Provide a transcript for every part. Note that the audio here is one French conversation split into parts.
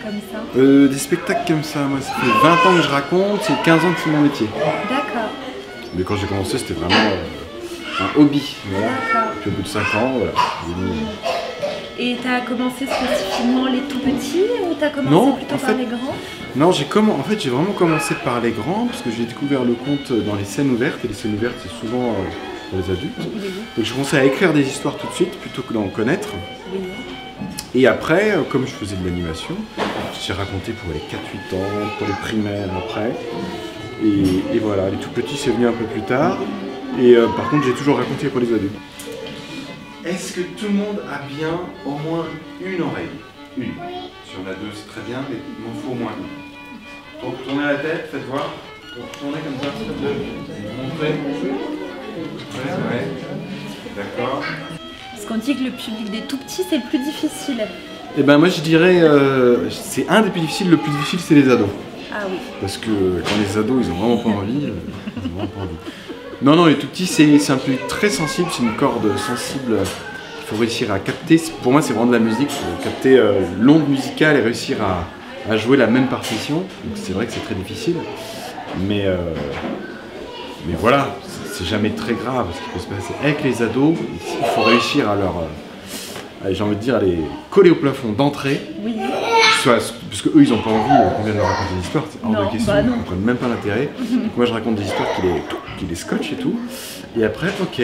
comme ça? Des spectacles comme ça, moi ça fait 20 ans que je raconte, c'est 15 ans que c'est mon métier. D'accord. Mais quand j'ai commencé, c'était vraiment un hobby. Voilà. Puis au bout de 5 ans, voilà. Et tu as commencé spécifiquement les tout petits ou tu as commencé plutôt par les grands? Non, en fait, j'ai vraiment commencé par les grands parce que j'ai découvert le conte dans les scènes ouvertes. Et les scènes ouvertes, c'est souvent pour les adultes. Oui. Donc j'ai commencé à écrire des histoires tout de suite plutôt que d'en connaître. Oui. Et après, comme je faisais de l'animation, j'ai raconté pour les 4-8 ans, pour les primaires après. Et voilà, les tout petits, c'est venu un peu plus tard. Et par contre, j'ai toujours raconté pour les adultes. Est-ce que tout le monde a bien au moins une oreille? Une. Si on a deux, c'est très bien, mais il m'en faut au moins une. Donc tournez la tête, faites voir. Tournez comme ça, montrez. Ouais. D'accord. Parce qu'on dit que le public des tout petits, c'est le plus difficile. Eh ben moi je dirais, c'est un des plus difficiles, le plus difficile c'est les ados. Ah oui. Parce que quand les ados ils ont vraiment pas envie, ils ont vraiment pas envie. Non, les tout petits c'est un public très sensible, c'est une corde sensible qu'il faut réussir à capter. Pour moi c'est vraiment de la musique, il faut capter l'onde musicale et réussir à jouer la même partition. Donc c'est vrai que c'est très difficile, mais voilà, c'est jamais très grave ce qui peut se passer avec les ados. Il faut réussir à leur, j'ai envie de dire, à les coller au plafond d'entrée. Oui. Parce qu'eux ils n'ont pas envie qu'on vienne leur raconter des histoires, c'est hors de question, ils ne comprennent même pas l'intérêt. Donc moi je raconte des histoires qui les scotchent et tout. Et après, ok,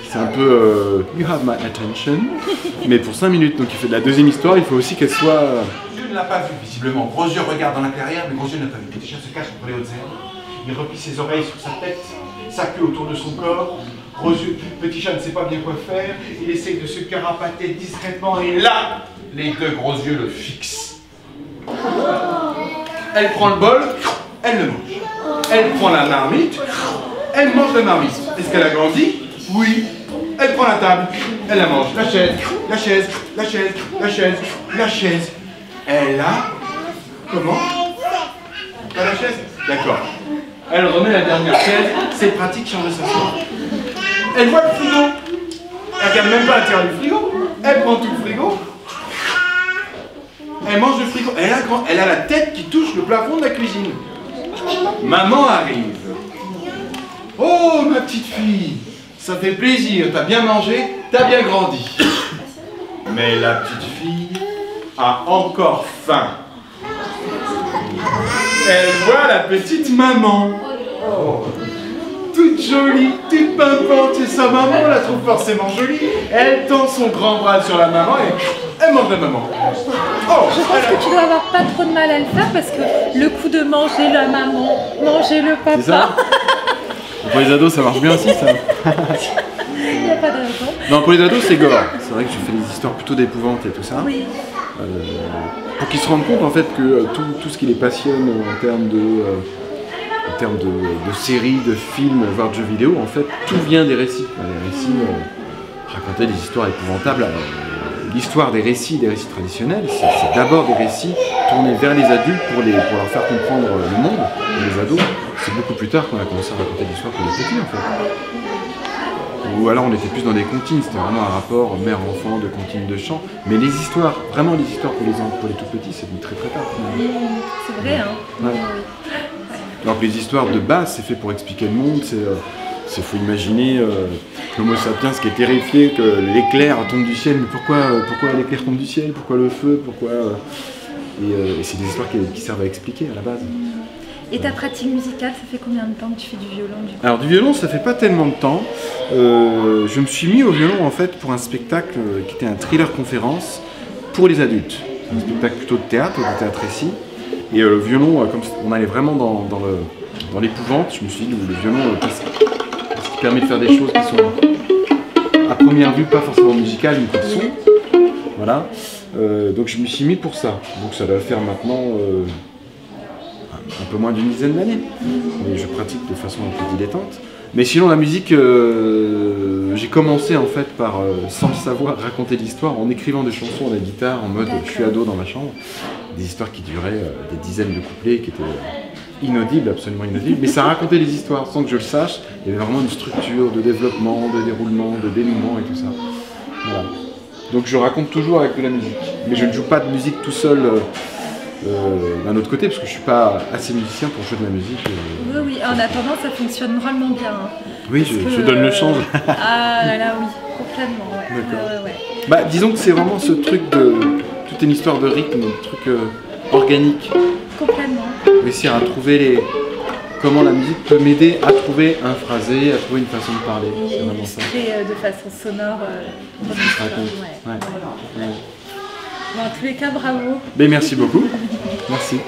c'est un peu you have my attention, mais pour 5 minutes. Donc il fait de la deuxième histoire, il faut aussi qu'elle soit. Dieu ne l'a pas vu visiblement. Gros yeux regarde dans la clairière, mais Gros yeux n'a pas vu. Petit chat se cache entre les hautes herbes. Il replie ses oreilles sur sa tête, sa queue autour de son corps. Gros yeux, Petit chat ne sait pas bien quoi faire. Il essaye de se carapater discrètement et là, les deux gros yeux le fixent. Elle prend le bol, elle le mange. Elle prend la marmite, elle mange la marmite. Est-ce qu'elle a grandi? Oui. Elle prend la table, elle la mange. La chaise, la chaise, la chaise, la chaise, la chaise. Elle a... Comment? Pas la chaise? D'accord. Elle remet la dernière chaise, c'est pratique, change de s'asseoir. Elle voit le frigo. Elle regarde même pas l'intérieur du frigo. Elle prend tout le frigo. Elle mange le frigo. Elle a la tête qui touche le plafond de la cuisine. Maman arrive. Oh, ma petite fille, ça fait plaisir, t'as bien mangé, t'as bien grandi. Mais la petite fille a encore faim. Elle voit la petite maman. Oh. Toute jolie, toute pimpante, et sa maman la trouve forcément jolie. Elle tend son grand bras sur la maman et elle mange la maman. Oh, je pense que tu dois avoir pas trop de mal à le faire parce que le coup de manger la maman, manger le papa. C'est ça. Pour les ados ça marche bien aussi ça. Il n'y a pas de raison. Non, pour les ados c'est gore. C'est vrai que je fais des histoires plutôt d'épouvante et tout ça. Oui. Pour qu'ils se rendent compte en fait que tout ce qui les passionne en termes de séries, de films, voire de jeux vidéo, en fait, tout vient des récits. Les récits, raconter des histoires épouvantables. L'histoire des récits traditionnels, c'est d'abord des récits tournés vers les adultes pour leur faire comprendre le monde. Et les ados, c'est beaucoup plus tard qu'on a commencé à raconter l'histoire pour les petits, en fait. Ou alors on était plus dans des comptines, c'était vraiment un rapport mère-enfant, de comptines de chant. Mais les histoires, vraiment les histoires pour les tout petits, c'est venu très très tard. C'est vrai, hein. Ouais. Donc les histoires de base, c'est fait pour expliquer le monde, il faut imaginer l'homo sapiens qui est terrifié que l'éclair tombe du ciel, mais pourquoi l'éclair tombe du ciel, pourquoi le feu, et c'est des histoires qui servent à expliquer à la base. Et ta pratique musicale, ça fait combien de temps que tu fais du violon du coup? Alors du violon, ça fait pas tellement de temps. Je me suis mis au violon en fait pour un spectacle qui était un thriller conférence pour les adultes. Un spectacle plutôt de théâtre ici. Et le violon, comme on allait vraiment dans l'épouvante, je me suis dit le violon, parce qu'il permet de faire des choses qui sont à première vue pas forcément musicales, mais qui sont. Voilà. Donc je me suis mis pour ça. Donc ça doit faire maintenant un peu moins d'une dizaine d'années. Mais je pratique de façon un peu dilettante. Mais sinon la musique, j'ai commencé en fait par, sans le savoir, raconter l'histoire en écrivant des chansons à la guitare en mode je suis ado dans ma chambre. Des histoires qui duraient des dizaines de couplets qui étaient inaudibles, absolument inaudibles, mais ça racontait des histoires sans que je le sache. Il y avait vraiment une structure de développement, de déroulement, de dénouement et tout ça. Voilà. Donc je raconte toujours avec de la musique. Mais je ne joue pas de musique tout seul d'un autre côté, parce que je ne suis pas assez musicien pour jouer de la musique. Oui, oui, en attendant, ça fonctionne drôlement bien. Hein. Oui, je donne le change. Ah là là, oui, complètement. Ouais. D'accord. Bah, disons que c'est vraiment ce truc de... Toute une histoire de rythme, un truc organique. Complètement. Réussir à trouver comment la musique peut m'aider à trouver un phrasé, à trouver une façon de parler. C'est vraiment ça. De façon sonore. Ouais. Bon, en tous les cas, bravo. Mais merci beaucoup. Merci.